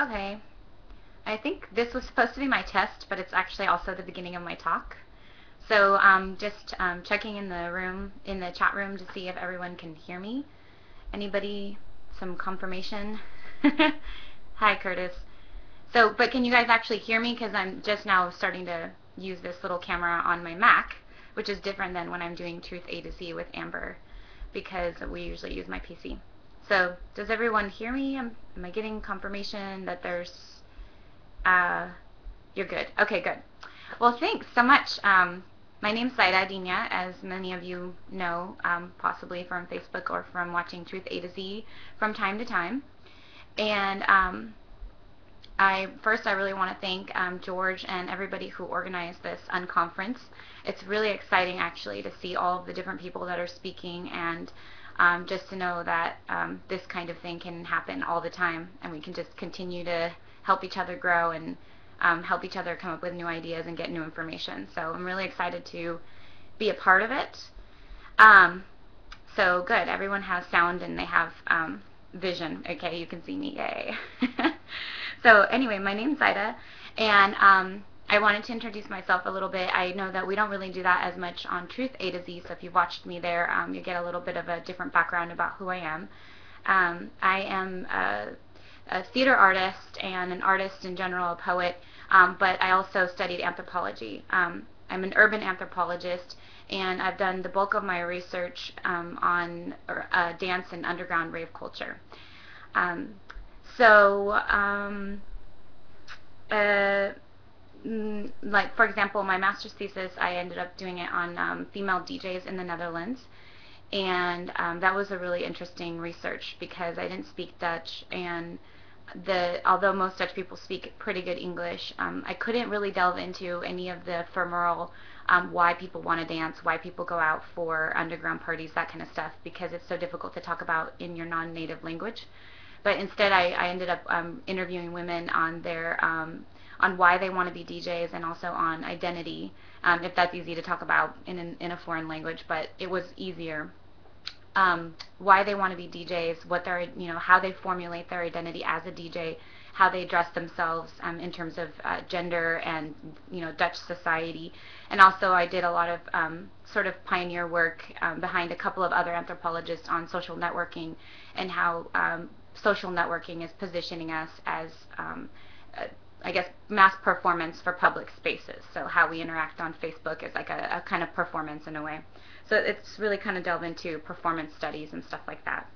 Okay. I think this was supposed to be my test, but it's actually also the beginning of my talk. So just checking in the room, in the chat room to see if everyone can hear me. Anybody? Some confirmation? Hi, Curtis. So, but can you guys actually hear me? Because I'm just now starting to use this little camera on my Mac, which is different than when I'm doing Truth A to Z with Amber, because we usually use my PC. So, does everyone hear me? Am I getting confirmation that there's uh, you're good. Okay, good. Well, thanks so much. My name's Zaira, Dynia, as many of you know, possibly from Facebook or from watching Truth A to Z from time to time. And I really want to thank George and everybody who organized this unconference. It's really exciting, actually, to see all of the different people that are speaking, and just to know that this kind of thing can happen all the time, and we can just continue to help each other grow and help each other come up with new ideas and get new information. So I'm really excited to be a part of it. So good. Everyone has sound and they have vision. Okay, you can see me. Yay. So anyway, my name's Zaira, and I wanted to introduce myself a little bit. I know that we don't really do that as much on Truth A to Z, so if you've watched me there, you get a little bit of a different background about who I am. I am a theater artist and an artist in general, a poet, but I also studied anthropology. I'm an urban anthropologist, and I've done the bulk of my research on dance and underground rave culture. Um, so, like for example, my master's thesis, I ended up doing it on female DJs in the Netherlands, and that was a really interesting research because I didn't speak Dutch, and although most Dutch people speak pretty good English, I couldn't really delve into any of the ephemeral why people want to dance, why people go out for underground parties, that kind of stuff, because it's so difficult to talk about in your non-native language. But instead, I ended up interviewing women on their on why they want to be DJs and also on identity, if that's easy to talk about in a foreign language. But it was easier. Why they want to be DJs, what their how they formulate their identity as a DJ, how they dress themselves in terms of gender and Dutch society, and also I did a lot of sort of pioneer work behind a couple of other anthropologists on social networking and how social networking is positioning us as I guess mass performance for public spaces. So how we interact on Facebook is like a kind of performance in a way. So it's really kind of delve into performance studies and stuff like that.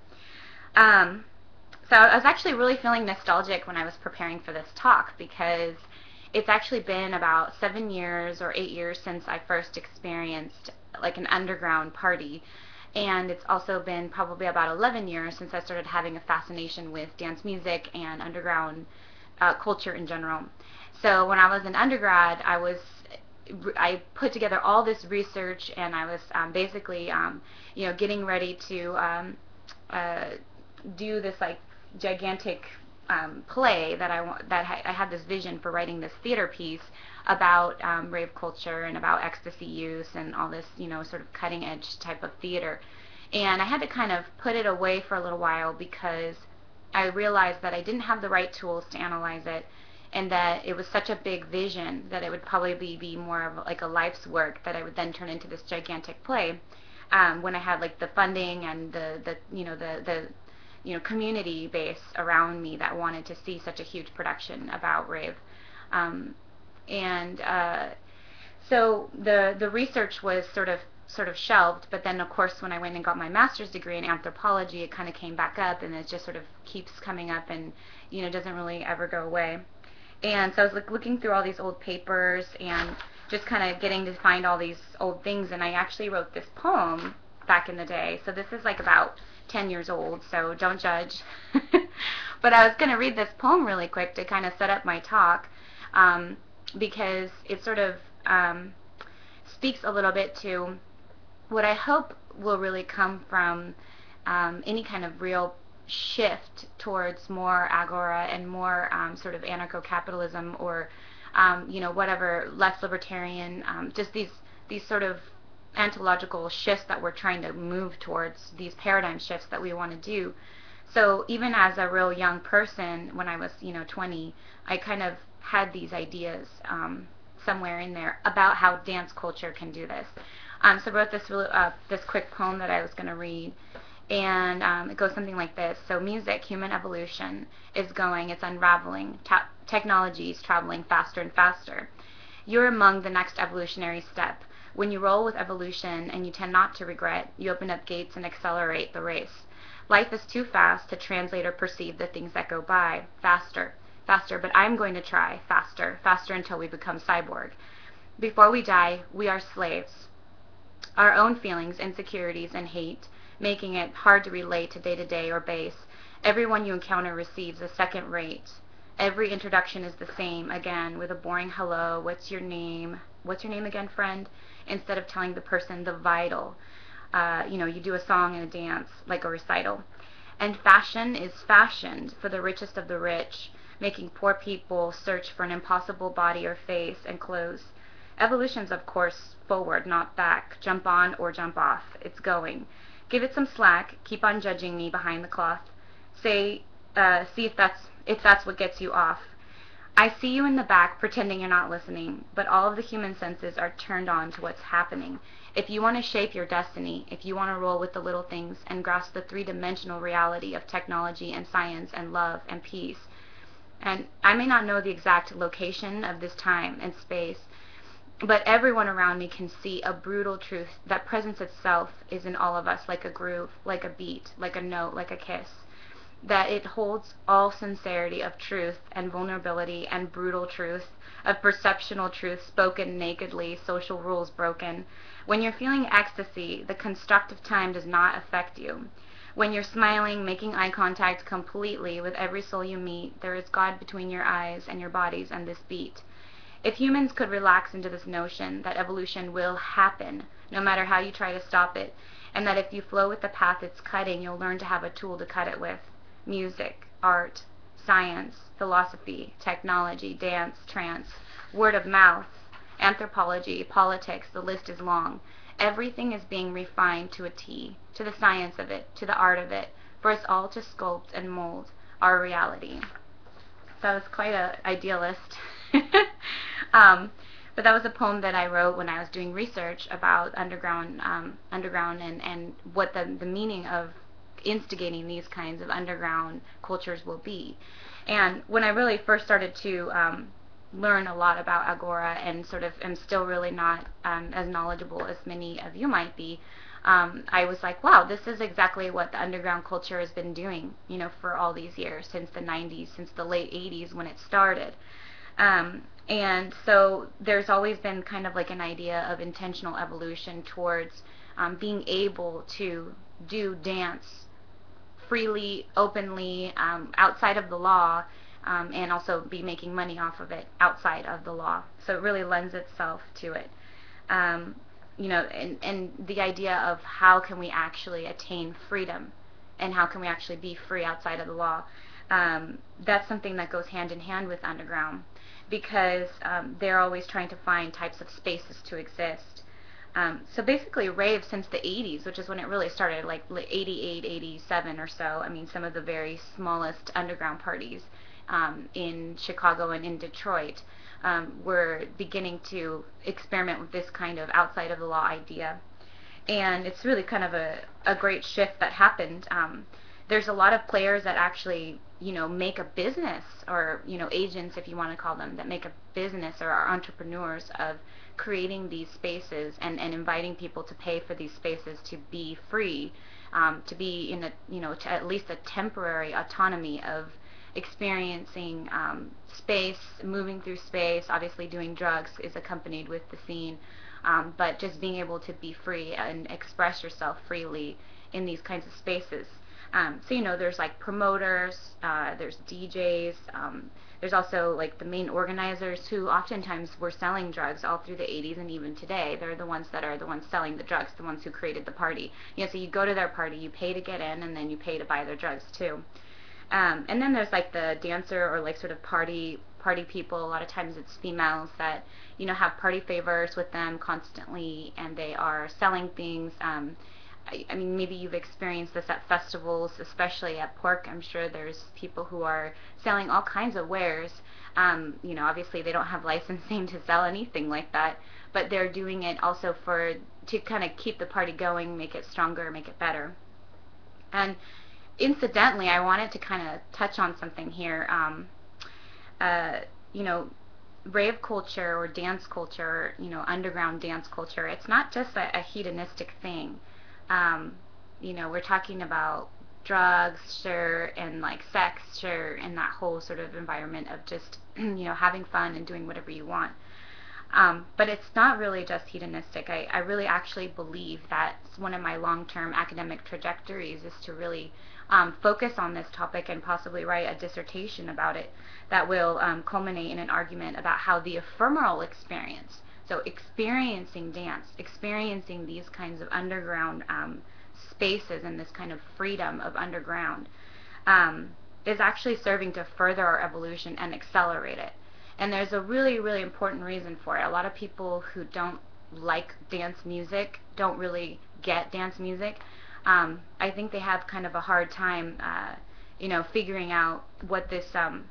So I was actually really feeling nostalgic when I was preparing for this talk because it's actually been about 7 years or 8 years since I first experienced like an underground party. And it's also been probably about 11 years since I started having a fascination with dance music and underground culture in general. So when I was an undergrad, I put together all this research, and I was basically, getting ready to do this like gigantic play that I had this vision for writing this theater piece about rave culture and about ecstasy use and all this, sort of cutting edge type of theater. And I had to kind of put it away for a little while because I realized that I didn't have the right tools to analyze it, and that it was such a big vision that it would probably be more of like a life's work that I would then turn into this gigantic play when I had like the funding and the community base around me that wanted to see such a huge production about rave. And so the research was sort of shelved, but then of course when I went and got my master's degree in anthropology, it kind of came back up, and it just sort of keeps coming up and doesn't really ever go away. And so I was like looking through all these old papers and just kind of getting to find all these old things, and I actually wrote this poem back in the day. So this is like about 10 years old, so don't judge. But I was going to read this poem really quick to kind of set up my talk, because it sort of speaks a little bit to what I hope will really come from any kind of real shift towards more Agora and more sort of anarcho-capitalism, or whatever, less libertarian, just these sort of ontological shifts that we're trying to move towards, these paradigm shifts that we want to do. So even as a real young person, when I was, 20, I kind of had these ideas somewhere in there about how dance culture can do this. So I wrote this quick poem that I was going to read, and it goes something like this. So music, human evolution, is going, it's unraveling. Technology is traveling faster and faster. You're among the next evolutionary step. When you roll with evolution and you tend not to regret, you open up gates and accelerate the race. Life is too fast to translate or perceive the things that go by. Faster, faster, but I'm going to try. Faster, faster until we become cyborg. Before we die, we are slaves. Our own feelings, insecurities, and hate, making it hard to relate to day-to-day or base. Everyone you encounter receives a second rate. Every introduction is the same, again, with a boring hello, what's your name? What's your name again, friend? Instead of telling the person the vital. You do a song and a dance, like a recital. And fashion is fashioned for the richest of the rich, making poor people search for an impossible body or face and clothes. Evolution's, of course, forward, not back. Jump on or jump off. It's going. Give it some slack. Keep on judging me behind the cloth. See if that's what gets you off. I see you in the back pretending you're not listening, but all of the human senses are turned on to what's happening. If you want to shape your destiny, if you want to roll with the little things and grasp the three-dimensional reality of technology and science and love and peace, and I may not know the exact location of this time and space, but everyone around me can see a brutal truth that presence itself is in all of us, like a groove, like a beat, like a note, like a kiss. That it holds all sincerity of truth and vulnerability and brutal truth, of perceptional truth spoken nakedly, social rules broken. When you're feeling ecstasy, the construct of time does not affect you. When you're smiling, making eye contact completely with every soul you meet, there is God between your eyes and your bodies and this beat. If humans could relax into this notion that evolution will happen, no matter how you try to stop it, and that if you flow with the path it's cutting, you'll learn to have a tool to cut it with. Music, art, science, philosophy, technology, dance, trance, word of mouth, anthropology, politics, the list is long. Everything is being refined to a T, to the science of it, to the art of it, for us all to sculpt and mold our reality. So I was quite an idealist. But that was a poem that I wrote when I was doing research about underground and what the meaning of instigating these kinds of underground cultures will be. And when I really first started to learn a lot about Agora and sort of am still really not as knowledgeable as many of you might be, I was like, wow, this is exactly what the underground culture has been doing, for all these years, since the 90s, since the late 80s when it started. And so there's always been kind of like an idea of intentional evolution towards being able to do dance freely, openly, outside of the law, and also be making money off of it outside of the law. So it really lends itself to it. And the idea of how can we actually attain freedom and how can we actually be free outside of the law. That's something that goes hand in hand with underground, because they're always trying to find types of spaces to exist. So basically rave since the 80s, which is when it really started, like 88, 87 or so. I mean, some of the very smallest underground parties in Chicago and in Detroit were beginning to experiment with this kind of outside of the law idea. And it's really kind of a great shift that happened. There's a lot of players that actually, make a business, or, agents, if you want to call them, that make a business, or are entrepreneurs of creating these spaces and inviting people to pay for these spaces to be free, to be in to at least a temporary autonomy of experiencing space, moving through space. Obviously doing drugs is accompanied with the scene, but just being able to be free and express yourself freely in these kinds of spaces. So there's like promoters, there's DJs, there's also like the main organizers who oftentimes were selling drugs all through the 80s and even today. They're the ones that are the ones selling the drugs, the ones who created the party. So you go to their party, you pay to get in, and then you pay to buy their drugs too. And then there's like the dancer, or like sort of party people. A lot of times it's females that have party favors with them constantly, and they are selling things. I mean, maybe you've experienced this at festivals, especially at Pork. I'm sure there's people who are selling all kinds of wares. Obviously they don't have licensing to sell anything like that, but they're doing it also to kind of keep the party going, make it stronger, make it better. And incidentally, I wanted to kind of touch on something here. Uh, you know, rave culture or dance culture, underground dance culture, it's not just a hedonistic thing. Um, we're talking about drugs, sure, and like sex, sure, and that whole sort of environment of just, having fun and doing whatever you want. But it's not really just hedonistic. I really actually believe that one of my long-term academic trajectories is to really focus on this topic and possibly write a dissertation about it that will culminate in an argument about how the ephemeral experience, so experiencing dance, experiencing these kinds of underground spaces and this kind of freedom of underground, is actually serving to further our evolution and accelerate it. And there's a really, really important reason for it. A lot of people who don't like dance music don't really get dance music. I think they have kind of a hard time, figuring out what this. Oh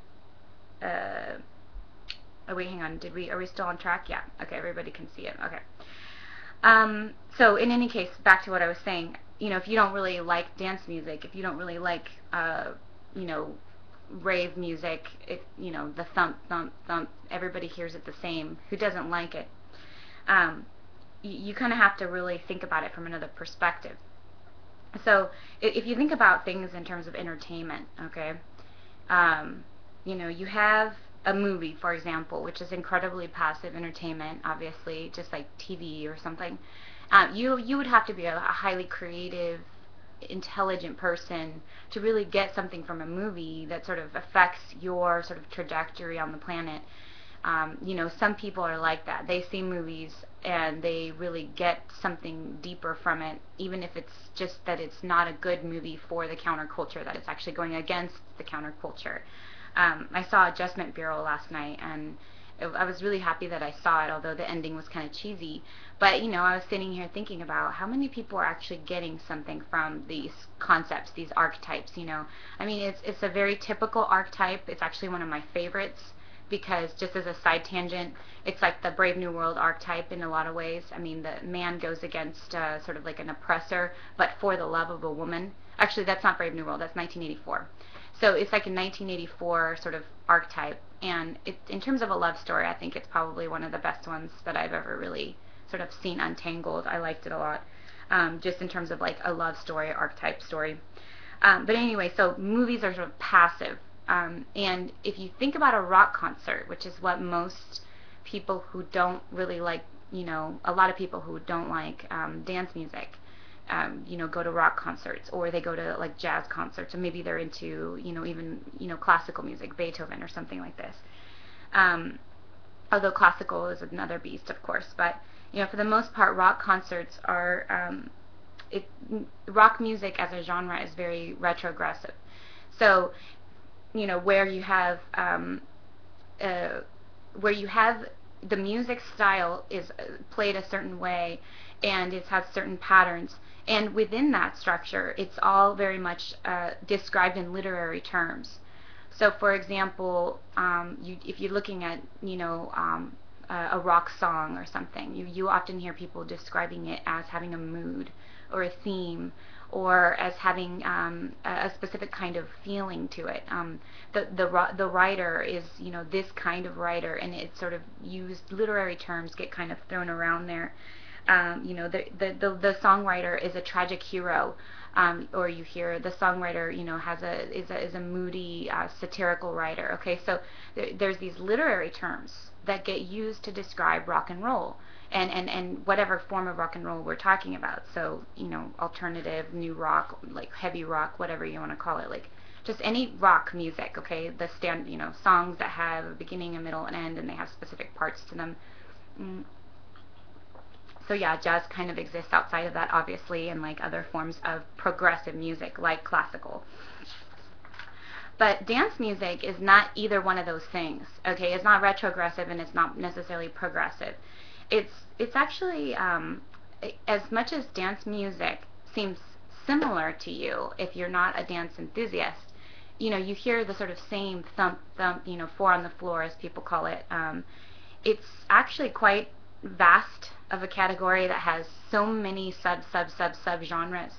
wait, hang on. Are we still on track? Yeah. Okay, everybody can see it. Okay. So in any case, back to what I was saying. If you don't really like dance music, if you don't really like, rave music, the thump, thump, thump, everybody hears it the same. Who doesn't like it? You kind of have to really think about it from another perspective. So if you think about things in terms of entertainment, okay, you have a movie, for example, which is incredibly passive entertainment, obviously, just like TV or something. You would have to be a highly creative, intelligent person to really get something from a movie that sort of affects your sort of trajectory on the planet. Some people are like that. They see movies and they really get something deeper from it, even if it's just that it's not a good movie for the counterculture, that it's actually going against the counterculture. I saw Adjustment Bureau last night, and I was really happy that I saw it, although the ending was kind of cheesy. But, I was sitting here thinking about how many people are actually getting something from these concepts, these archetypes, I mean, it's a very typical archetype. It's actually one of my favorites because, just as a side tangent, it's like the Brave New World archetype in a lot of ways. I mean, the man goes against sort of like an oppressor, but for the love of a woman. Actually, that's not Brave New World. That's 1984. So it's like a 1984 sort of archetype, and in terms of a love story, I think it's probably one of the best ones that I've ever really sort of seen untangled. I liked it a lot, just in terms of like a love story, archetype story. But anyway, so movies are sort of passive, and if you think about a rock concert, which is what most people who don't really like, a lot of people who don't like dance music, go to rock concerts, or they go to like jazz concerts, or maybe they're into, even, classical music, Beethoven or something like this. Although classical is another beast, of course, but, for the most part, rock concerts are, rock music as a genre is very retrogressive. So, where you have the music style is played a certain way, and it has certain patterns. And within that structure, it's all very much described in literary terms. So, for example, if you're looking at, a rock song or something, you often hear people describing it as having a mood or a theme, or as having a specific kind of feeling to it. The writer is, this kind of writer, and it's sort of used, literary terms get kind of thrown around there. The songwriter is a tragic hero, or you hear the songwriter, is a moody, satirical writer. Okay, so there's these literary terms that get used to describe rock and roll, and whatever form of rock and roll we're talking about. So, alternative, new rock, like heavy rock, whatever you want to call it, like just any rock music. Okay, songs that have a beginning, a middle, and end, and they have specific parts to them. So yeah, jazz kind of exists outside of that, obviously, and like other forms of progressive music, like classical. But dance music is not either one of those things. Okay, it's not retrogressive and it's not necessarily progressive. It's actually, as much as dance music seems similar to you if you're not a dance enthusiast. You hear the sort of same thump, thump, four on the floor, as people call it. It's actually quite vast of a category that has so many sub genres.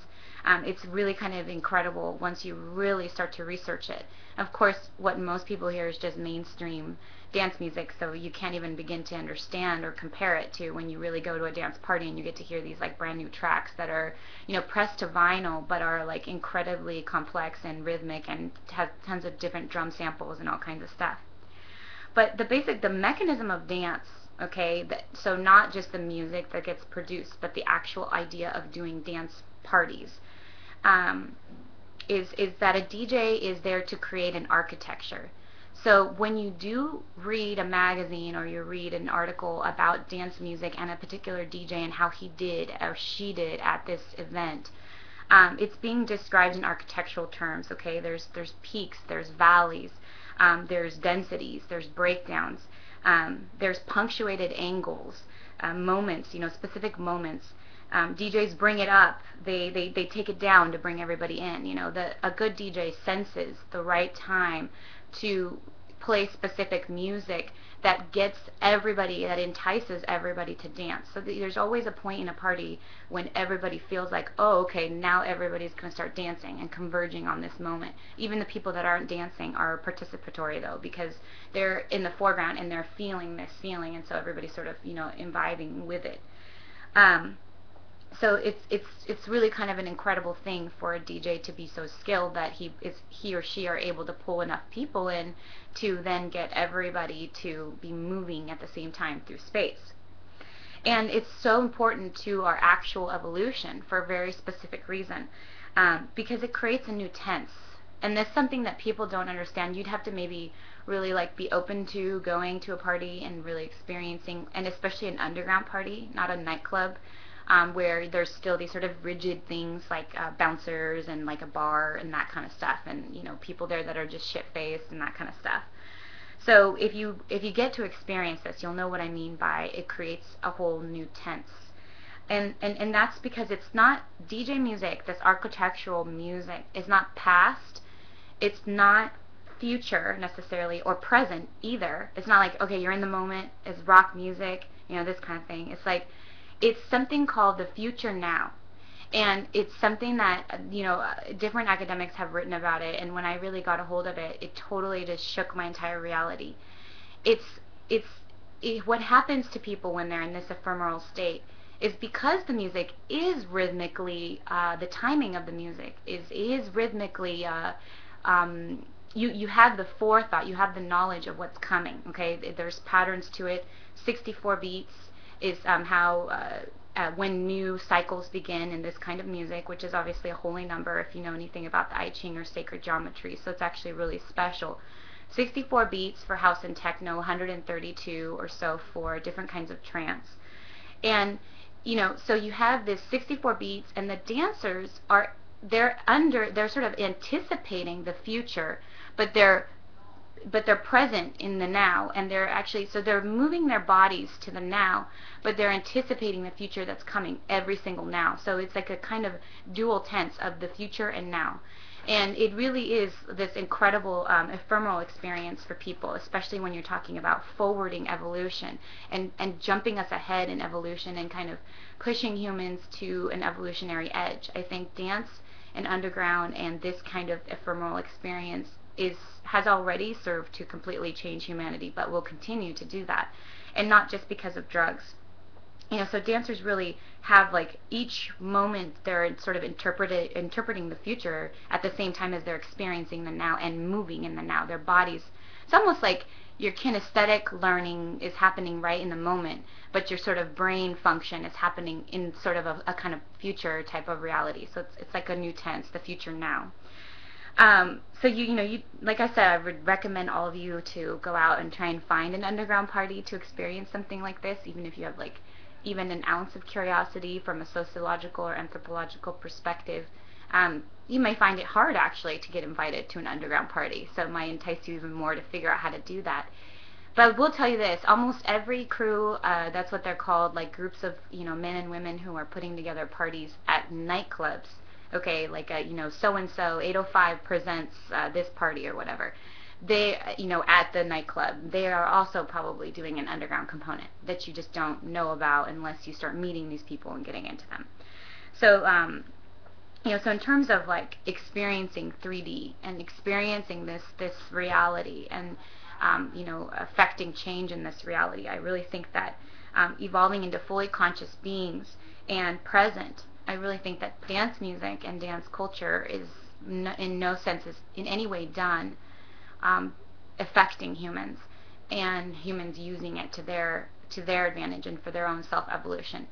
It's really kind of incredible once you really start to research it. Of course, what most people hear is just mainstream dance music, so you can't even begin to understand or compare it to when you really go to a dance party and you get to hear these like brand new tracks that are, pressed to vinyl but are like incredibly complex and rhythmic and have tons of different drum samples and all kinds of stuff. But the mechanism of dance, okay, so not just the music that gets produced, but the actual idea of doing dance parties, is that a DJ is there to create an architecture. So when you do read a magazine or you read an article about dance music and a particular DJ and how he did or she did at this event, it's being described in architectural terms. Okay, there's peaks, there's valleys, there's densities, there's breakdowns, there's punctuated angles, moments, specific moments. DJs bring it up, they take it down to bring everybody in. A good DJ senses the right time to play specific music that gets everybody, that entices everybody to dance. So there's always a point in a party when everybody feels like, oh, okay, now everybody's going to start dancing and converging on this moment. Even the people that aren't dancing are participatory, though, because they're in the foreground and they're feeling this feeling, and so everybody's sort of, imbibing with it. So it's really kind of an incredible thing for a DJ to be so skilled that he or she are able to pull enough people in to then get everybody to be moving at the same time through space. And it's so important to our actual evolution for a very specific reason, because it creates a new tense. And that's something that people don't understand. You'd have to maybe really be open to going to a party and really experiencing, and especially an underground party, not a nightclub, where there's still these sort of rigid things like bouncers and like a bar and that kind of stuff, and people there that are just shit-faced and that kind of stuff. So if you get to experience this, you'll know what I mean by it creates a whole new tense. And that's because it's not DJ music, this architectural music is not past, it's not future necessarily, or present either. It's not like, okay, you're in the moment, it's rock music, this kind of thing. It's like, it's something called the future now. And it's something that, different academics have written about it, and when I really got a hold of it, it totally just shook my entire reality. What happens to people when they're in this ephemeral state is because the music is rhythmically, the timing of the music is rhythmically, you have the forethought, you have the knowledge of what's coming, okay? There's patterns to it. 64 beats is how when new cycles begin in this kind of music, which is obviously a holy number if you know anything about the I Ching or sacred geometry, so it's actually really special. 64 beats for house and techno, 132 or so for different kinds of trance. And so you have this 64 beats, and the dancers they're sort of anticipating the future, but they're present in the now, and they're moving their bodies to the now, but they're anticipating the future that's coming every single now. So it's like a kind of dual tense of the future and now. And it really is this incredible ephemeral experience for people, especially when you're talking about forwarding evolution and jumping us ahead in evolution and kind of pushing humans to an evolutionary edge. I think dance and underground and this kind of ephemeral experience has already served to completely change humanity, but will continue to do that, and not just because of drugs. So dancers really have each moment they're sort of interpreting the future at the same time as they're experiencing the now and moving in the now. Their bodies, it's almost like your kinesthetic learning is happening right in the moment, but your sort of brain function is happening in sort of a kind of future type of reality. So it's like a new tense, the future now. So you like I said, I would recommend all of you to go out and try and find an underground party to experience something like this, even if you have even an ounce of curiosity from a sociological or anthropological perspective. You may find it hard actually to get invited to an underground party, so it might entice you even more to figure out how to do that. But I will tell you this, almost every crew, that's what they're called, groups of men and women who are putting together parties at at nightclubs, okay, like a, so and so 805 presents this party or whatever, they, at the nightclub, they are also probably doing an underground component that you just don't know about unless you start meeting these people and getting into them. So, so in terms of like experiencing 3D and experiencing this reality and, affecting change in this reality, I really think that evolving into fully conscious beings and present, I really think that dance music and dance culture is in no sense is in any way done affecting humans and humans using it to their advantage and for their own self-evolution.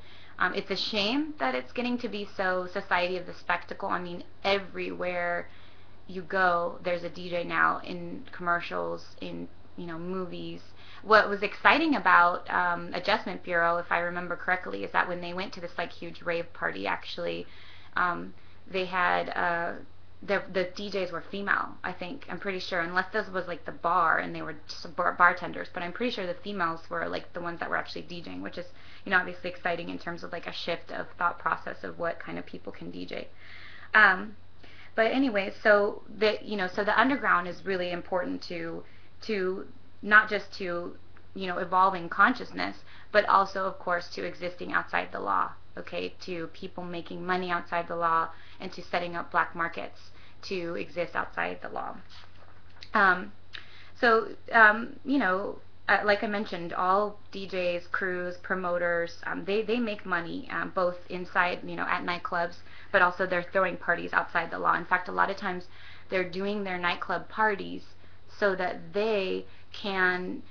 It's a shame that it's getting to be so society of the spectacle. I mean, everywhere you go, there's a DJ now in commercials, in movies. What was exciting about Adjustment Bureau, if I remember correctly, is that when they went to this like huge rave party, actually, they had the DJs were female, I think. I'm pretty sure, unless this was like the bar and they were just bartenders, but I'm pretty sure the females were like the ones that were actually DJing, which is, obviously exciting in terms of like a shift of thought process of what kind of people can DJ. But anyway, so the underground is really important to not just to evolving consciousness, but also of course to existing outside the law. Okay, to people making money outside the law and to setting up black markets to exist outside the law. Like I mentioned, all DJs, crews, promoters, they make money both inside, at nightclubs, but also they're throwing parties outside the law. In fact, a lot of times they're doing their nightclub parties so that they can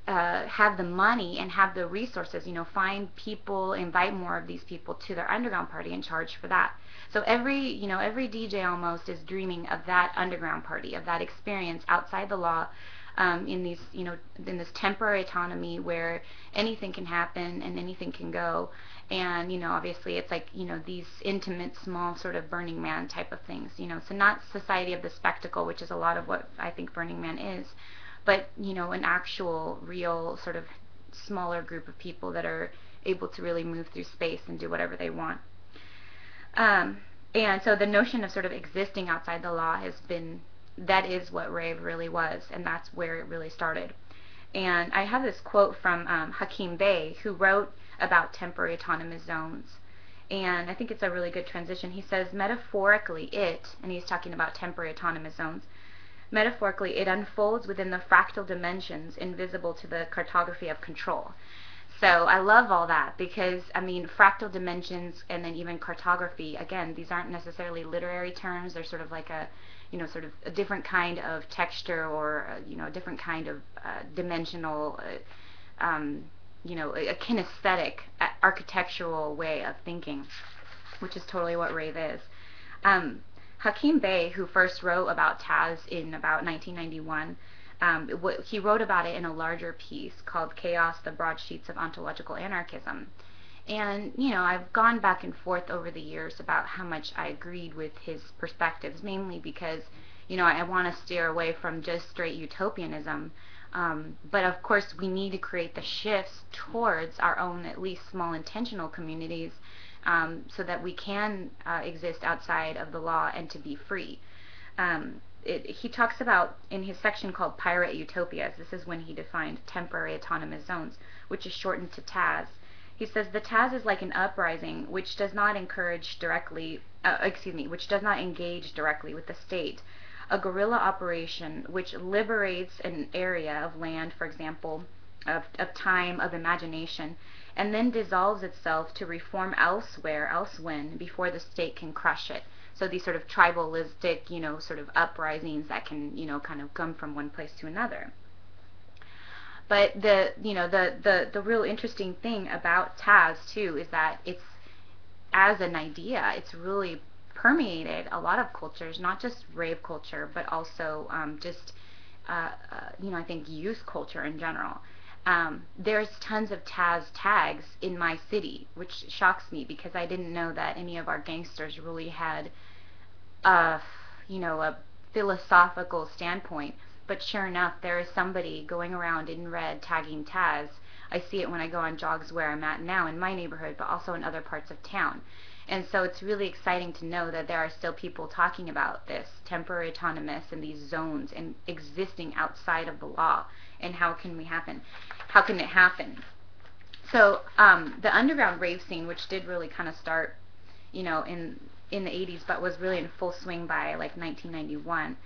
have the money and have the resources, find people, invite more of these people to their underground party and charge for that. So every DJ almost is dreaming of that underground party, of that experience outside the law, in these, in this temporary autonomy where anything can happen and anything can go. And, obviously it's like, these intimate, small sort of Burning Man type of things, so not society of the spectacle, which is a lot of what I think Burning Man is, but, an actual, real sort of smaller group of people that are able to really move through space and do whatever they want. And so the notion of sort of existing outside the law that is what rave really was, and that's where it really started. And I have this quote from Hakim Bey, who wrote about temporary autonomous zones. And I think it's a really good transition. He says, metaphorically and he's talking about temporary autonomous zones, metaphorically, it unfolds within the fractal dimensions invisible to the cartography of control. So I love all that because, I mean, fractal dimensions and then even cartography, again, these aren't necessarily literary terms. They're sort of like a, sort of a different kind of texture or, a different kind of dimensional, a kinesthetic, architectural way of thinking, which is totally what rave is. Hakim Bey, who first wrote about Taz in about 1991, he wrote about it in a larger piece called Chaos, the Broadsheets of Ontological Anarchism. And, I've gone back and forth over the years about how much I agreed with his perspectives, mainly because, I want to steer away from just straight utopianism. But of course, we need to create the shifts towards our own, at least small intentional communities, so that we can exist outside of the law and to be free. He talks about, in his section called Pirate Utopias, this is when he defined temporary autonomous zones, which is shortened to TAZ. He says, the TAZ is like an uprising which does not engage directly with the state, a guerrilla operation which liberates an area of land, for example, of time, of imagination, and then dissolves itself to reform elsewhere, elsewhen, before the state can crush it. So these sort of tribalistic, sort of uprisings that can, kind of come from one place to another. But the real interesting thing about Taz too is that it's, as an idea, it's really permeated a lot of cultures, not just rave culture, but also I think youth culture in general. There's tons of Taz tags in my city, which shocks me because I didn't know that any of our gangsters really had a philosophical standpoint. But sure enough, there is somebody going around in red tagging Taz I see it when I go on jogs where I'm at now in my neighborhood, but also in other parts of town. And so it's really exciting to know that there are still people talking about this temporary autonomous and these zones and existing outside of the law, and how can it happen? So the underground rave scene, which did really kind of start, in the 80s, but was really in full swing by like 1991,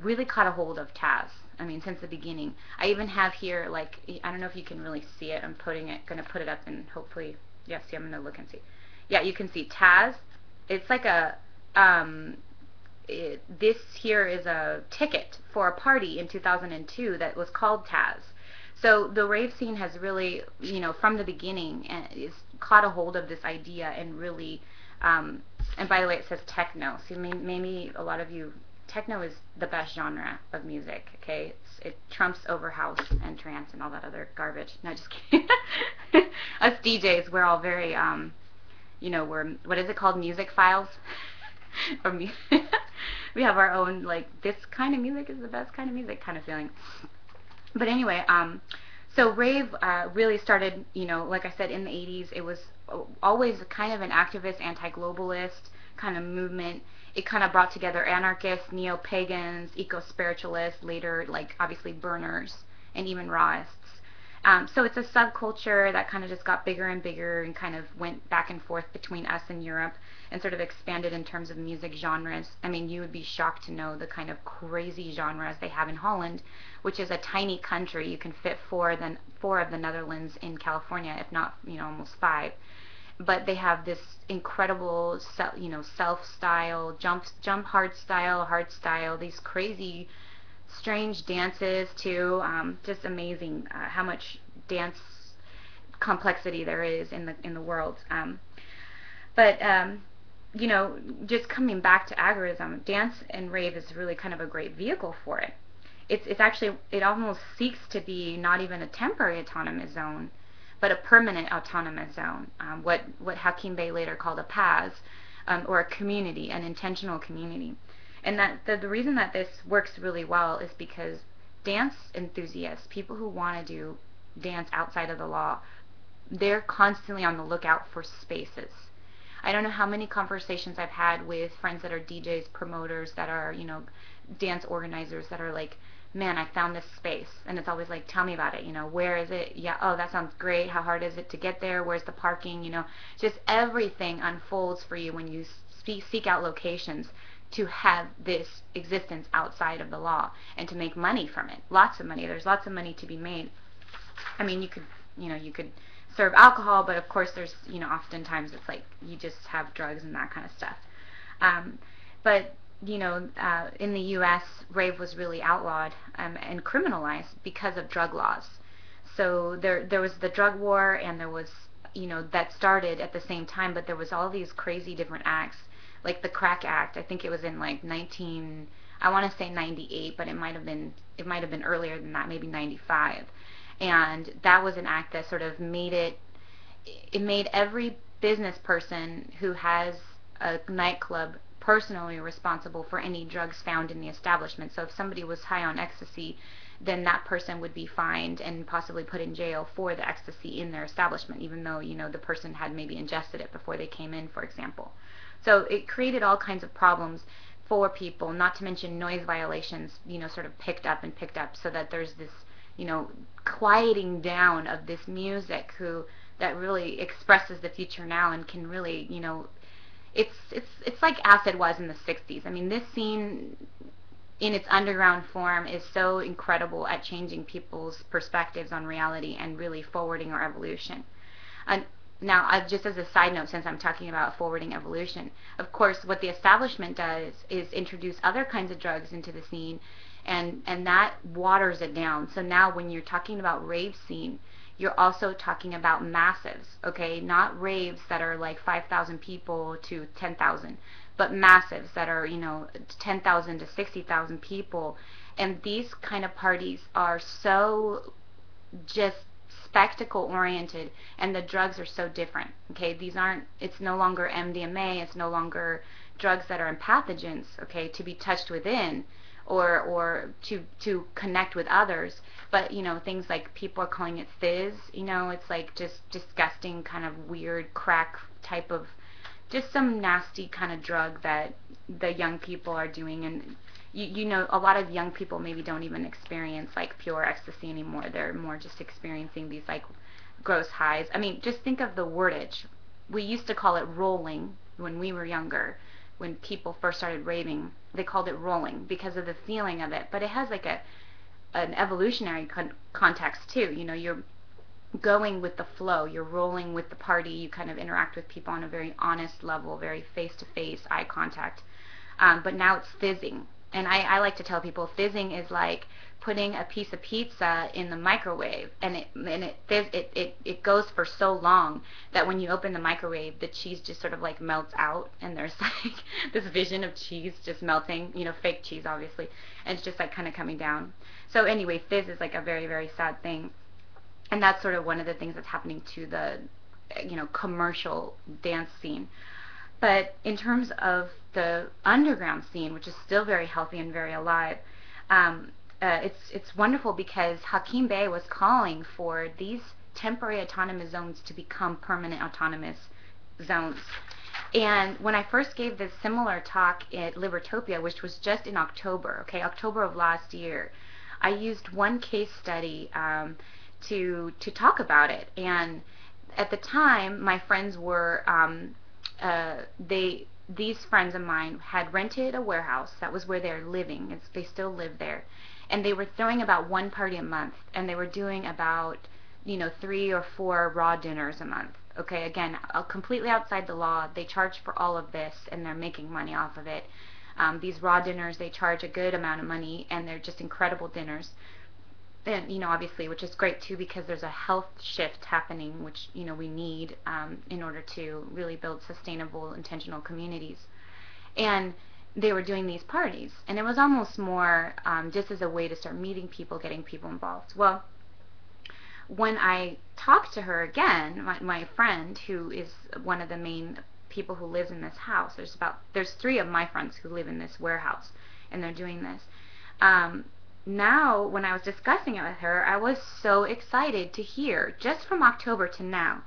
really caught a hold of Taz. I mean, since the beginning. I even have here, like, I don't know if you can really see it. I'm going to put it up and hopefully, yeah, see, I'm going to look and see. Yeah, you can see Taz. It's like this here is a ticket for a party in 2002 that was called Taz. So the rave scene has really, from the beginning, is caught a hold of this idea and really, and by the way, it says techno. So maybe a lot of you, techno is the best genre of music, okay? It trumps over house and trance and all that other garbage. No, just kidding. Us DJs, we're all very, we're, what is it called, music files? Or we have our own, like, this kind of music is the best kind of music kind of feeling. But anyway, so rave really started, like I said, in the 80s. It was always kind of an activist, anti-globalist kind of movement. It kind of brought together anarchists, neo-pagans, eco-spiritualists, later, like, obviously burners, and even rawists. So it's a subculture that kind of just got bigger and bigger and kind of went back and forth between us and Europe and sort of expanded in terms of music genres. I mean, you would be shocked to know the kind of crazy genres they have in Holland, which is a tiny country. You can fit four of the Netherlands in California, if not, almost 5. But they have this incredible, self-style, jump hard style, these crazy strange dances too. Just amazing how much dance complexity there is in the world. But just coming back to agorism, dance and rave is really kind of a great vehicle for it. It's actually, it almost seeks to be not even a temporary autonomous zone, but a permanent autonomous zone. What Hakim Bey later called a PAZ, or a community, an intentional community. And that the reason that this works really well is because dance enthusiasts, people who want to do dance outside of the law, they're constantly on the lookout for spaces. I don't know how many conversations I've had with friends that are DJs, promoters, that are, dance organizers, that are like, man, I found this space. And it's always like, tell me about it. Where is it? Yeah, oh, that sounds great. How hard is it to get there? Where's the parking? Just everything unfolds for you when you seek out locations to have this existence outside of the law and to make money from it. Lots of money. There's lots of money to be made. I mean, you could serve alcohol, but of course there's, oftentimes it's like you just have drugs and that kind of stuff. But in the U.S., rave was really outlawed and criminalized because of drug laws. So there was the drug war, and there was, that started at the same time, but there was all these crazy different acts, like the Crack Act. I think it was in like I want to say 98, but it might have been earlier than that, maybe 95. And that was an act that sort of made every business person who has a nightclub personally responsible for any drugs found in the establishment. So if somebody was high on ecstasy, then that person would be fined and possibly put in jail for the ecstasy in their establishment, even though, the person had maybe ingested it before they came in, for example. So it created all kinds of problems for people, not to mention noise violations, sort of picked up, so that there's this, quieting down of this music that really expresses the future now and can really, it's like acid was in the 60s. I mean, this scene in its underground form is so incredible at changing people's perspectives on reality and really forwarding our evolution. Now, just as a side note, since I'm talking about forwarding evolution, of course, what the establishment does is introduce other kinds of drugs into the scene, and that waters it down. So now when you're talking about rave scene, you're also talking about massives, okay? Not raves that are like 5,000 people to 10,000, but massives that are, 10,000 to 60,000 people. And these kind of parties are so just spectacle oriented, and the drugs are so different, okay? It's no longer MDMA, it's no longer drugs that are pathogens, okay, to be touched within or to connect with others. But things like people are calling it fizz. It's like just disgusting kind of weird crack type of, just some nasty kind of drug that the young people are doing. And a lot of young people maybe don't even experience like pure ecstasy anymore. They're more just experiencing these like gross highs. I mean, just think of the wordage. We used to call it rolling when we were younger. When people first started raving, they called it rolling because of the feeling of it. But it has like an evolutionary context too. You're going with the flow. You're rolling with the party. You kind of interact with people on a very honest level, very face-to-face, eye contact. But now it's fizzing. And I like to tell people fizzing is like putting a piece of pizza in the microwave, and it goes for so long that when you open the microwave, the cheese just sort of like melts out, and there's like this vision of cheese just melting, fake cheese obviously, and it's just like kind of coming down. So anyway, fizz is like a very, very sad thing, and that's sort of one of the things that's happening to the commercial dance scene. But in terms of the underground scene, which is still very healthy and very alive, it's wonderful because Hakim Bey was calling for these temporary autonomous zones to become permanent autonomous zones. And when I first gave this similar talk at Libertopia, which was just in October, October of last year, I used one case study to talk about it. And at the time, my friends were these friends of mine had rented a warehouse. That was where they're living. They still live there. And they were throwing about one party a month, and they were doing about 3 or 4 raw dinners a month. Okay, again, completely outside the law. They charge for all of this, and they're making money off of it. These raw dinners, they charge a good amount of money, and they're just incredible dinners. And obviously, which is great too, because there's a health shift happening, which we need in order to really build sustainable, intentional communities. And they were doing these parties, and it was almost more just as a way to start meeting people, getting people involved. Well, when I talked to her again, my friend, who is one of the main people who lives in this house, there's 3 of my friends who live in this warehouse, and they're doing this. Now, when I was discussing it with her, I was so excited to hear, just from October to now,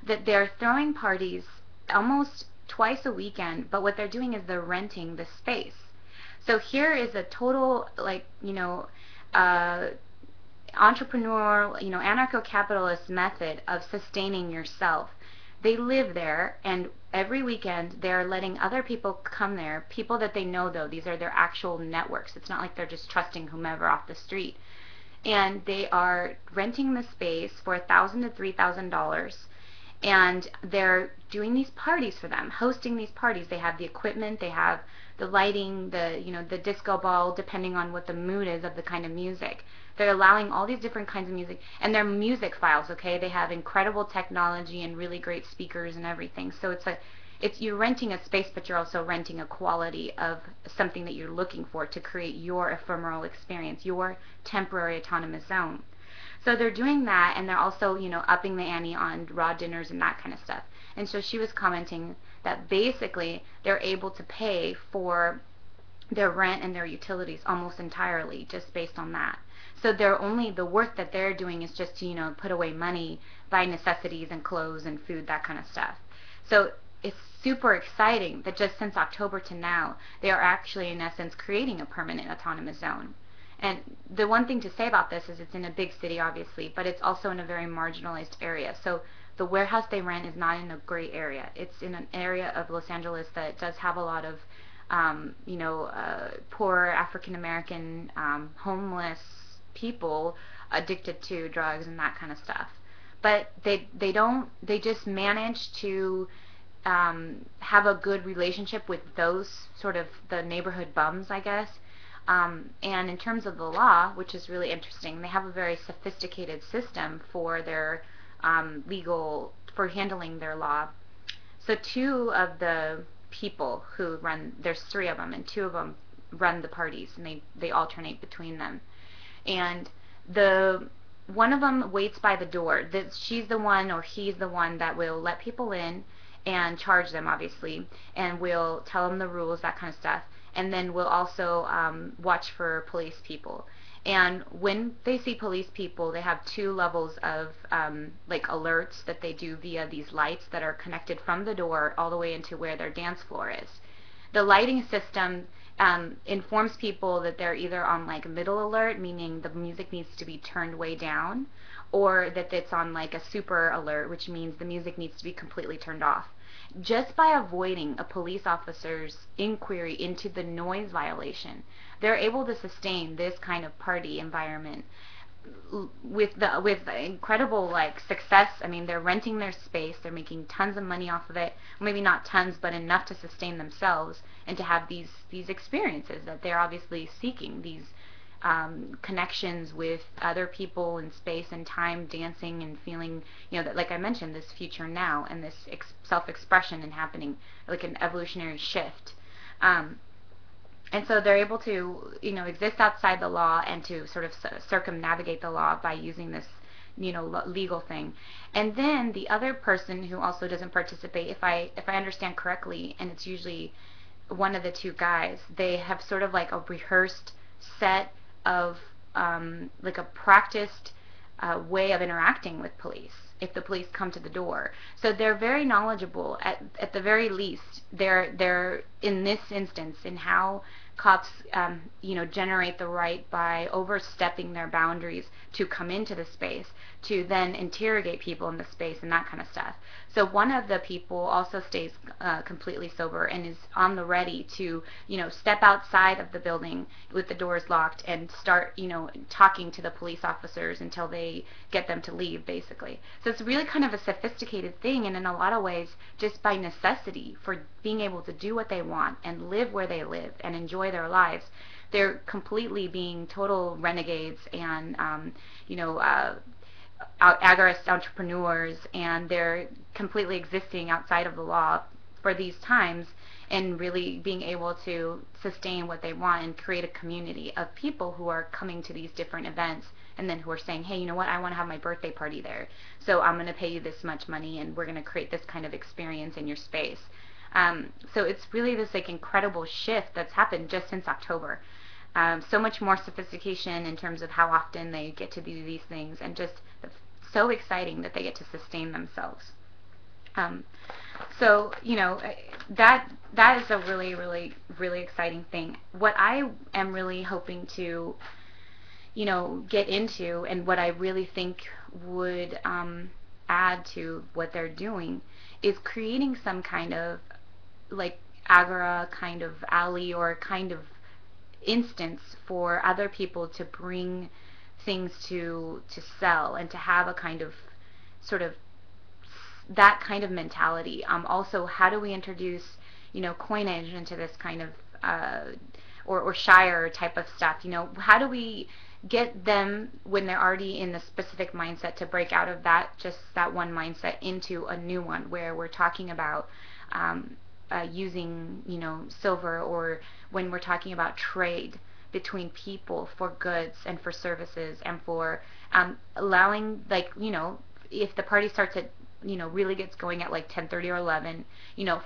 that they're throwing parties almost twice a weekend, but what they're doing is they're renting the space. So here is a total, entrepreneur, anarcho-capitalist method of sustaining yourself. They live there, and every weekend they're letting other people come there, people that they know though. These are their actual networks. It's not like they're just trusting whomever off the street. And they are renting the space for $1,000 to $3,000, and they're doing these parties for them, hosting these parties. They have the equipment, they have the lighting, the disco ball, depending on what the mood is of the kind of music. They're allowing all these different kinds of music, and they're music files, They have incredible technology and really great speakers and everything. So you're renting a space, but you're also renting a quality of something that you're looking for to create your ephemeral experience, your temporary autonomous zone. So they're doing that, and they're also, upping the ante on raw dinners and that kind of stuff. And so she was commenting that basically they're able to pay for their rent and their utilities almost entirely just based on that. So the work that they're doing is just to, put away money, buy necessities and clothes and food, that kind of stuff. So it's super exciting that just since October to now, they are actually, in essence, creating a permanent autonomous zone. And the one thing to say about this is it's in a big city, obviously, but it's also in a very marginalized area. So the warehouse they rent is not in a great area. It's in an area of Los Angeles that does have a lot of, poor African-American, homeless people addicted to drugs and that kind of stuff. But they just manage to have a good relationship with those sort of the neighborhood bums, I guess. And in terms of the law, which is really interesting, they have a very sophisticated system for their for handling their law. So 2 of the people who there's 3 of them, and 2 of them run the parties, and they alternate between them. And one of them waits by the door. She's the one, or he's the one, that will let people in and charge them, obviously, and we'll tell them the rules, that kind of stuff. And then we'll also watch for police people. And when they see police people, they have two levels of like alerts that they do via these lights that are connected from the door all the way into where their dance floor is. The lighting system informs people that they're either on like middle alert, meaning the music needs to be turned way down, or that it's on like a super alert, which means the music needs to be completely turned off. Just by avoiding a police officer's inquiry into the noise violation, they're able to sustain this kind of party environment with incredible like success. I mean, they're renting their space, they're making tons of money off of it. Maybe not tons, but enough to sustain themselves and to have these experiences that they're obviously seeking, these connections with other people in space and time, dancing and feeling, that, like I mentioned, this future now and this self-expression and happening, like an evolutionary shift. And so they're able to, exist outside the law and to sort of circumnavigate the law by using this, legal thing. And then the other person who also doesn't participate, if I understand correctly, and it's usually one of the two guys, they have sort of like a rehearsed set of like a practiced way of interacting with police if the police come to the door. So they're very knowledgeable. At the very least, they're in this instance in how cops generate the right by overstepping their boundaries to come into the space, to then interrogate people in the space and that kind of stuff. So one of the people also stays completely sober and is on the ready to step outside of the building with the doors locked and start talking to the police officers until they get them to leave, basically. So it's really kind of a sophisticated thing, and in a lot of ways just by necessity for being able to do what they want and live where they live and enjoy their lives, they're completely being total renegades and Agora entrepreneurs, and they're completely existing outside of the law for these times and really being able to sustain what they want and create a community of people who are coming to these different events and then who are saying, hey, you know what, I want to have my birthday party there, so I'm going to pay you this much money and we're going to create this kind of experience in your space. So it's really this like incredible shift that's happened just since October. So much more sophistication in terms of how often they get to do these things, and just so exciting that they get to sustain themselves. So that is a really, really, really exciting thing. What I am really hoping to get into, and what I really think would add to what they're doing, is creating some kind of like Agora kind of alley or kind of instance for other people to bring things to sell and to have a kind of sort of that kind of mentality. Also, how do we introduce coinage into this kind of or shire type of stuff? How do we get them, when they're already in the specific mindset, to break out of that one mindset into a new one where we're talking about using silver, or when we're talking about trade between people for goods and for services, and for allowing, like, if the party starts at really gets going at like 10:30 or 11,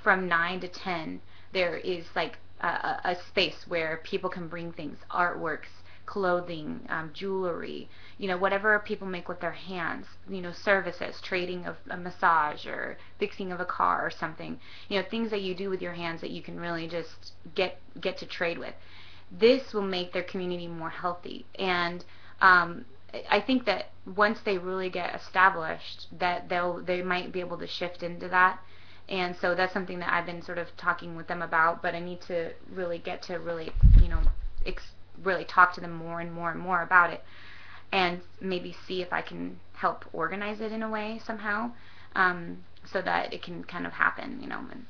from 9 to 10 there is like a space where people can bring things, artworks, clothing, jewelry, whatever people make with their hands, services, trading of a massage or fixing of a car or something, things that you do with your hands that you can really just get to trade with. This will make their community more healthy, and I think that once they really get established, that they might be able to shift into that. And so that's something that I've been sort of talking with them about, but I need to really get to really really talk to them more and more and more about it, and maybe see if I can help organize it in a way somehow, so that it can kind of happen, and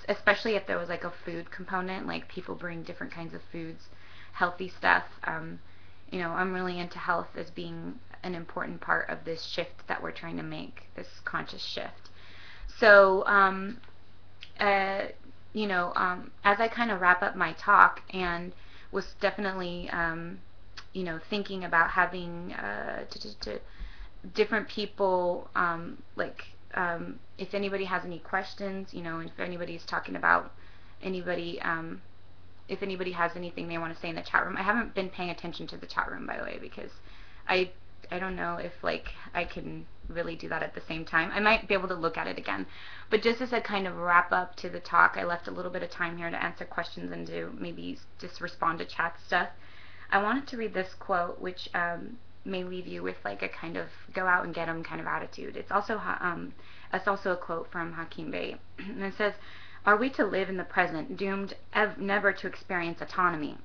especially if there was like a food component, like people bring different kinds of foods, healthy stuff. I'm really into health as being an important part of this shift that we're trying to make, this conscious shift. So as I kind of wrap up my talk, and was definitely thinking about having different people, like if anybody has any questions, if anybody's talking about anybody, if anybody has anything they want to say in the chat room. I haven't been paying attention to the chat room, by the way, because I I don't know if I can really do that at the same time. I might be able to look at it again. But just as a kind of wrap up to the talk, I left a little bit of time here to answer questions and to maybe just respond to chat stuff. I wanted to read this quote, which may leave you with a kind of go out and get 'em kind of attitude. It's also a quote from Hakim Bey, and it says, "Are we to live in the present, doomed never to experience autonomy,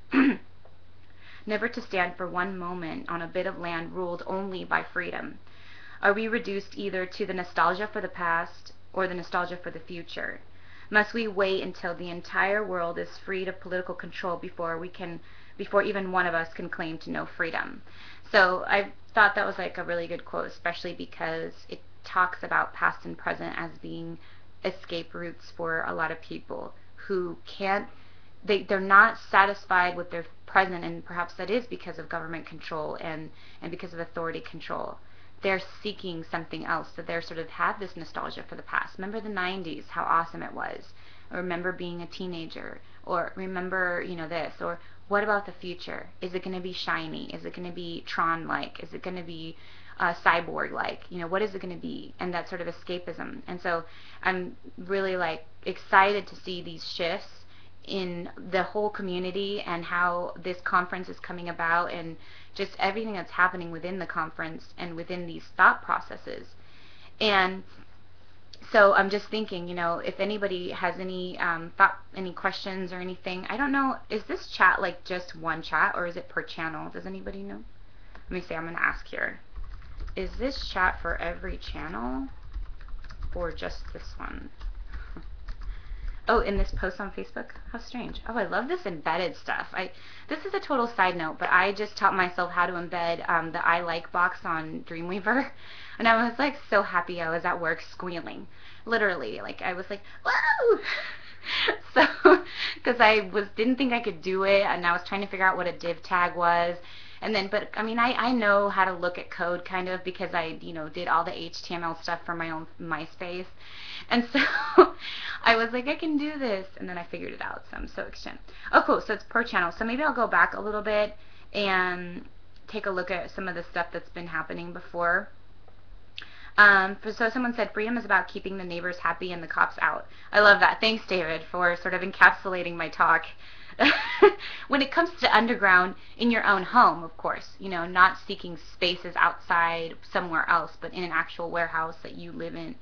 never to stand for one moment on a bit of land ruled only by freedom? Are we reduced either to the nostalgia for the past or the nostalgia for the future? Must we wait until the entire world is freed of political control before even one of us can claim to know freedom?" So I thought that was a really good quote, especially because it talks about past and present as being escape routes for a lot of people who they're not satisfied with their present, and perhaps that is because of government control and because of authority control. They're seeking something else, so they're sort of have this nostalgia for the past. Remember the 90s, how awesome it was. Or remember being a teenager, or remember, this, or what about the future? Is it going to be shiny? Is it going to be Tron-like? Is it going to be cyborg-like? What is it going to be? And that sort of escapism. And so I'm really excited to see these shifts in the whole community and how this conference is coming about and just everything that's happening within the conference and within these thought processes. And so I'm just thinking, if anybody has any any questions or anything. I don't know, is this chat just one chat or is it per channel? Does anybody know? Let me see, I'm going to ask here. Is this chat for every channel or just this one? Oh, in this post on Facebook? How strange. Oh, I love this embedded stuff. This is a total side note, but I just taught myself how to embed the I like box on Dreamweaver, and I was so happy I was at work squealing. Literally, I was whoa! So, because I didn't think I could do it, and I was trying to figure out what a div tag was. And then, but I mean, I know how to look at code kind of because I, did all the HTML stuff for my own MySpace. And so I was I can do this. And then I figured it out. So I'm so excited. Oh, cool. So it's per channel. So maybe I'll go back a little bit and take a look at some of the stuff that's been happening before. So someone said, freedom is about keeping the neighbors happy and the cops out. I love that. Thanks, David, for sort of encapsulating my talk. When it comes to underground, in your own home, of course, not seeking spaces outside somewhere else, but in an actual warehouse that you live in.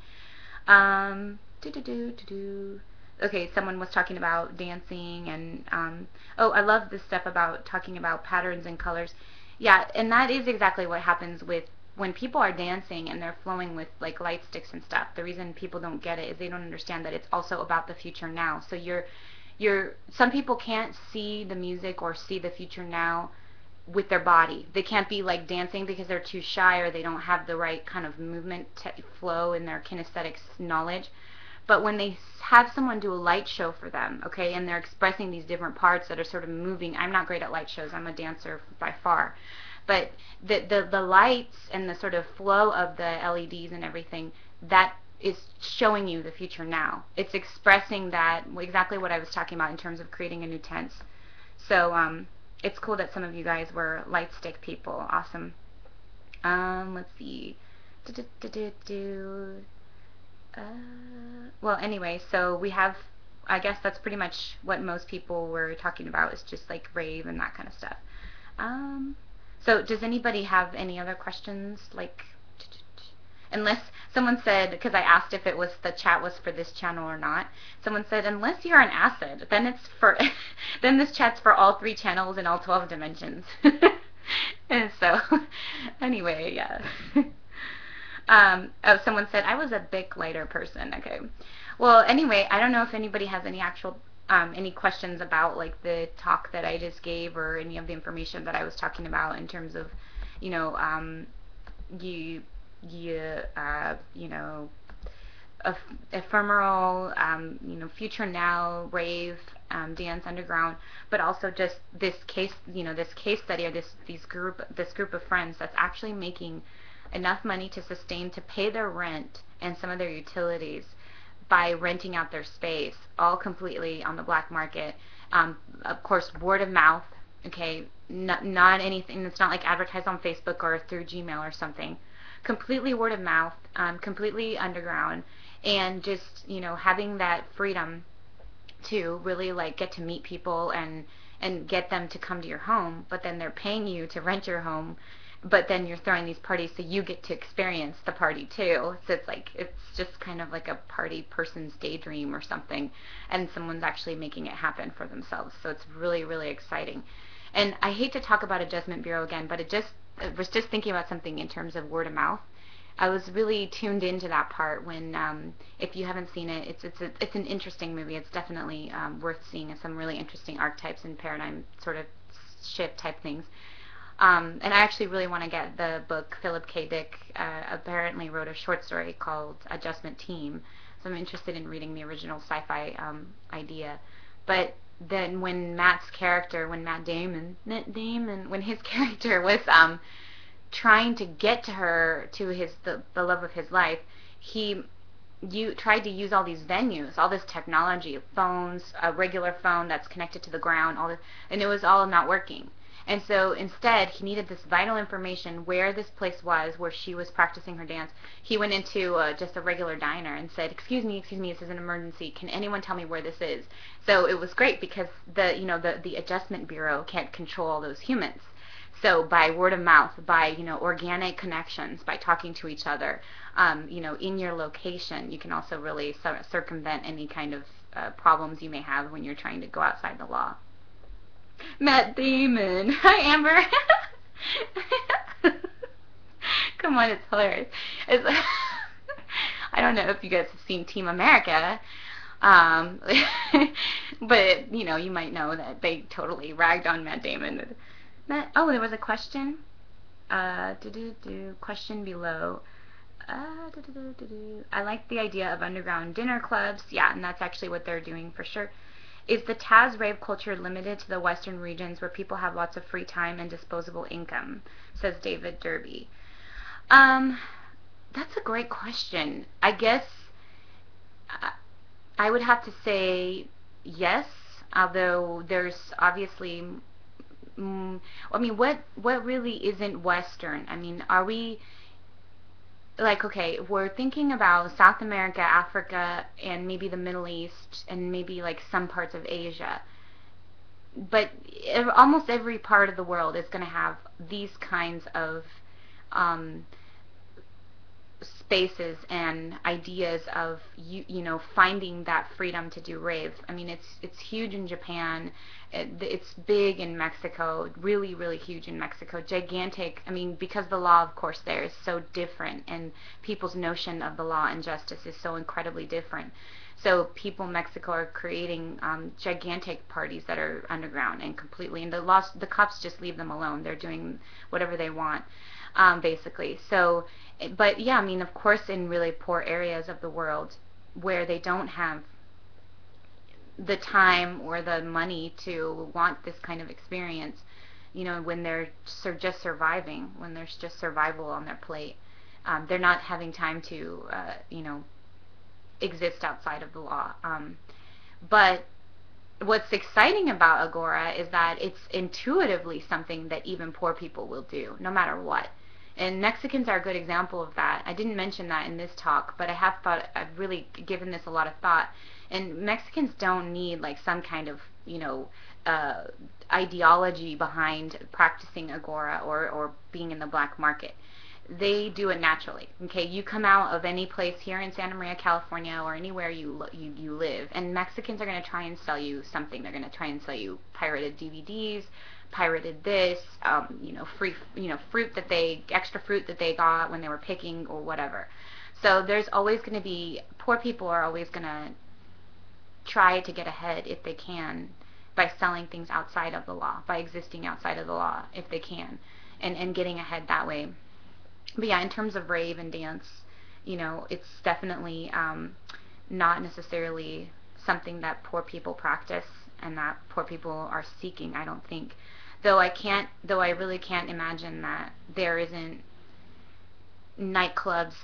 Okay, someone was talking about dancing and, oh, I love this stuff about talking about patterns and colors. Yeah, and that is exactly what happens when people are dancing and they're flowing with light sticks and stuff. The reason people don't get it is they don't understand that it's also about the future now. So some people can't see the music or see the future now with their body. They can't be dancing because they're too shy or they don't have the right kind of movement flow in their kinesthetics knowledge. But when they have someone do a light show for them, okay, and they're expressing these different parts that are sort of moving. I'm not great at light shows. I'm a dancer by far. But the lights and the sort of flow of the LEDs and everything, that is showing you the future now. It's expressing that, exactly what I was talking about in terms of creating a new tense. So it's cool that some of you guys were light stick people. Awesome. Let's see. Well, anyway, so we have, I guess that's pretty much what most people were talking about, is just rave and that kind of stuff. So does anybody have any other questions? Unless someone said, because I asked if the chat was for this channel or not, someone said, unless you're on acid, then it's for, then this chat's for all 3 channels and all 12 dimensions. And so, anyway, yeah. Oh, someone said, I was a Bic lighter person. Okay. Well, anyway, I don't know if anybody has any actual, any questions about the talk that I just gave or any of the information that I was talking about in terms of, ephemeral, future now, rave, dance underground, but also just this case, this case study, or this group of friends that's actually making enough money to sustain, to pay their rent and some of their utilities by renting out their space, all completely on the black market. Of course, word of mouth, okay, not anything, it's not like advertised on Facebook or through Gmail or something. Completely word of mouth, completely underground, and just, having that freedom to really like get to meet people and get them to come to your home, but then they're paying you to rent your home, but then you're throwing these parties so you get to experience the party too. So it's just kind of like a party person's daydream or something, and someone's actually making it happen for themselves. So it's really, really exciting. And I hate to talk about Adjustment Bureau again, but I was just thinking about something in terms of word of mouth. I was really tuned into that part when, if you haven't seen it, it's an interesting movie. It's definitely worth seeing. Some really interesting archetypes and paradigm sort of shift type things. And I actually really want to get the book. Philip K. Dick apparently wrote a short story called Adjustment Team, so I'm interested in reading the original sci-fi idea. But then when Matt Damon, when his character was trying to get to her, to the love of his life, he tried to use all these venues, all this technology, phones, a regular phone that's connected to the ground, and it was all not working. And so instead, he needed this vital information where this place was, where she was practicing her dance. He went into just a regular diner and said, excuse me, this is an emergency. Can anyone tell me where this is? So it was great because the Adjustment Bureau can't control all those humans. So by word of mouth, by organic connections, by talking to each other, in your location, you can also really circumvent any kind of problems you may have when you're trying to go outside the law. Matt Damon. Hi, Amber. Come on, it's hilarious. I don't know if you guys have seen Team America, but you might know that they totally ragged on Matt Damon. Oh, there was a question. Question below. I like the idea of underground dinner clubs. Yeah, and that's actually what they're doing for sure. Is the Taz rave culture limited to the western regions where people have lots of free time and disposable income? Says David Derby. That's a great question. I guess I would have to say yes, although there's obviously, what really isn't Western? I mean, are we, okay, we're thinking about South America, Africa, and maybe the Middle East, and maybe like some parts of Asia. But almost every part of the world is going to have these kinds of spaces and ideas of finding that freedom to do rave. I mean, it's huge in Japan. It's big in Mexico, really, really huge in Mexico, gigantic. I mean, because the law, of course, there is so different, and people's notion of the law and justice is so incredibly different. So people in Mexico are creating gigantic parties that are underground and completely, and the cops just leave them alone. They're doing whatever they want, basically. So, but yeah, I mean, of course, in really poor areas of the world where they don't have the time or the money to want this kind of experience, when they're just surviving, when there's just survival on their plate, they're not having time to, exist outside of the law. But what's exciting about Agora is that it's intuitively something that even poor people will do, no matter what. And Mexicans are a good example of that. I didn't mention that in this talk, but I've really given this a lot of thought. And Mexicans don't need like some kind of, ideology behind practicing Agora or being in the black market. They do it naturally. Okay, you come out of any place here in Santa Maria, California, or anywhere you live, and Mexicans are going to try and sell you something. They're going to try and sell you pirated DVDs, pirated this, free, fruit extra fruit that they got when they were picking or whatever. So there's always going to be, poor people are always going to try to get ahead if they can by selling things outside of the law, by existing outside of the law if they can, and getting ahead that way. But yeah, in terms of rave and dance, it's definitely not necessarily something that poor people practice and that poor people are seeking, I don't think. Though I really can't imagine that there isn't, nightclubs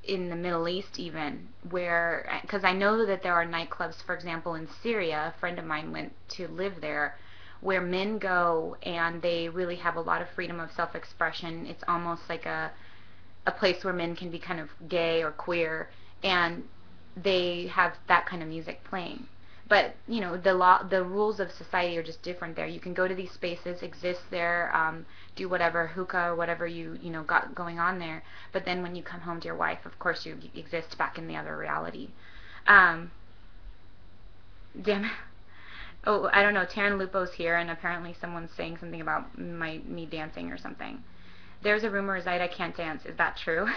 in the Middle East even, where, because I know that there are nightclubs, for example, in Syria. A friend of mine went to live there, where men go and they really have a lot of freedom of self-expression. It's almost like a place where men can be kind of gay or queer, and they have that kind of music playing. But the rules of society are just different there. You can go to these spaces, exist there, do whatever hookah or whatever you got going on there. But then when you come home to your wife, of course you exist back in the other reality. Um, Damn it. Oh, I don't know. Taryn Lupo's here, and apparently someone's saying something about me dancing or something. There's a rumor Zaira can't dance. Is that true?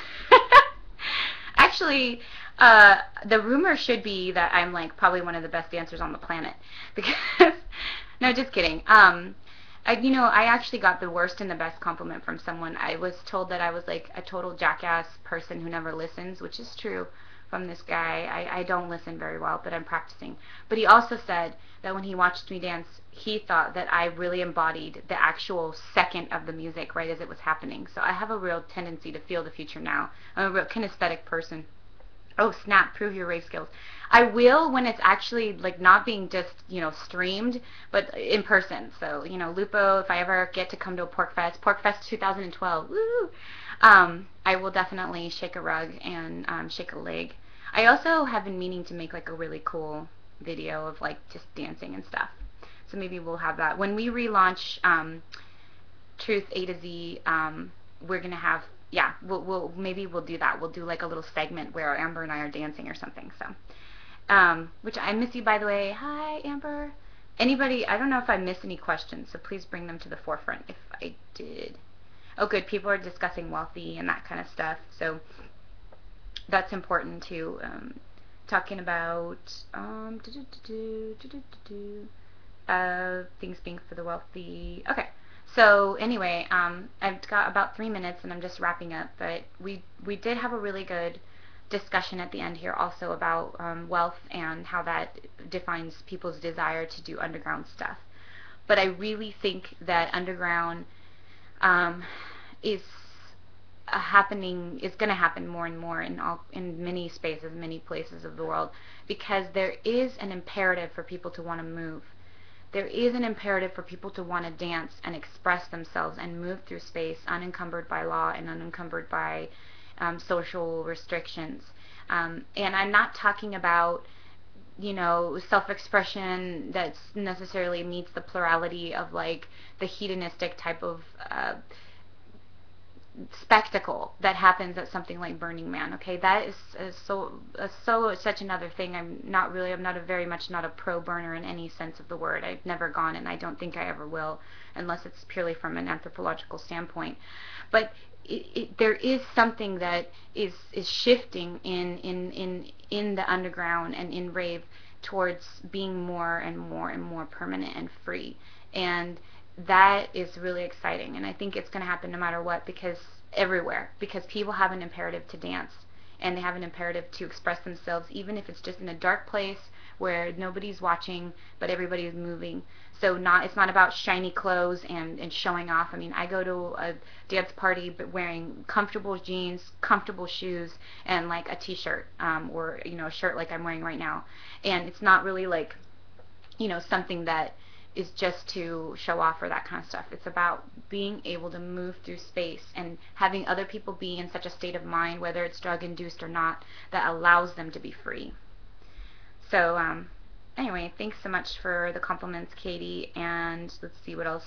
Actually, the rumor should be that I'm like probably one of the best dancers on the planet. Because, no, just kidding. I actually got the worst and the best compliment from someone. I was told that I was like a total jackass person who never listens, which is true from this guy. I don't listen very well, but I'm practicing. But he also said that when he watched me dance, he thought that I really embodied the actual second of the music right as it was happening. So I have a real tendency to feel the future now. I'm a real kinesthetic person. Oh snap, prove your rave skills. I will when it's actually like not being just, streamed, but in person. So, Lupo, if I ever get to come to a Pork Fest 2012, woo! I will definitely shake a rug and shake a leg. I also have been meaning to make like a really cool video of like just dancing and stuff. So maybe we'll have that. When we relaunch Truth A to Z, we're going to have, yeah, maybe we'll do that. We'll do like a little segment where Amber and I are dancing or something. So, which I miss you, by the way. Hi, Amber. Anybody, I don't know if I missed any questions, so please bring them to the forefront if I did. Oh, good. People are discussing wealthy and that kind of stuff. So that's important too. Talking about things being for the wealthy. Okay. So anyway, I've got about 3 minutes and I'm just wrapping up. But we did have a really good discussion at the end here also about wealth and how that defines people's desire to do underground stuff. But I really think that underground is going to happen more and more in many spaces, many places of the world, because there is an imperative for people to want to move. There is an imperative for people to want to dance and express themselves and move through space unencumbered by law and unencumbered by social restrictions. And I'm not talking about self-expression that necessarily meets the plurality of like the hedonistic type of spectacle that happens at something like Burning Man. Okay, that is such another thing. I'm not a pro burner in any sense of the word. I've never gone, and I don't think I ever will, unless it's purely from an anthropological standpoint. But there is something that is shifting in the underground and in rave towards being more and more and more permanent and free. And that is really exciting, and I think it's going to happen no matter what, because everywhere, because people have an imperative to dance, and they have an imperative to express themselves, even if it's just in a dark place where nobody's watching but everybody is moving. So it's not about shiny clothes and showing off. I mean, I go to a dance party but wearing comfortable jeans, comfortable shoes, and like a t-shirt, or a shirt like I'm wearing right now, and it's not really like something that is just to show off or that kind of stuff. It's about being able to move through space and having other people be in such a state of mind, whether it's drug induced or not, that allows them to be free. So anyway, thanks so much for the compliments, Katie, and let's see what else.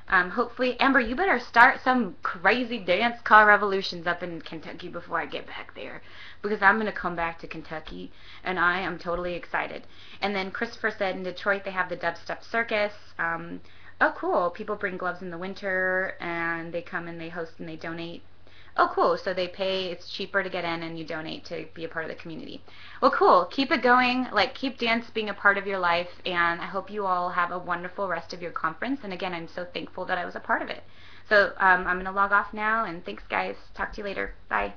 Hopefully, Amber, you better start some crazy dance car revolutions up in Kentucky before I get back there, because I'm going to come back to Kentucky, and I am totally excited. And then Christopher said in Detroit they have the dubstep circus. Oh, cool. People bring gloves in the winter, and they come and they host and they donate. Oh, cool. So they pay, it's cheaper to get in, and you donate to be a part of the community. Well, cool. Keep it going. Like, keep dance being a part of your life, and I hope you all have a wonderful rest of your conference. And again, I'm so thankful that I was a part of it. So I'm going to log off now, and thanks, guys. Talk to you later. Bye.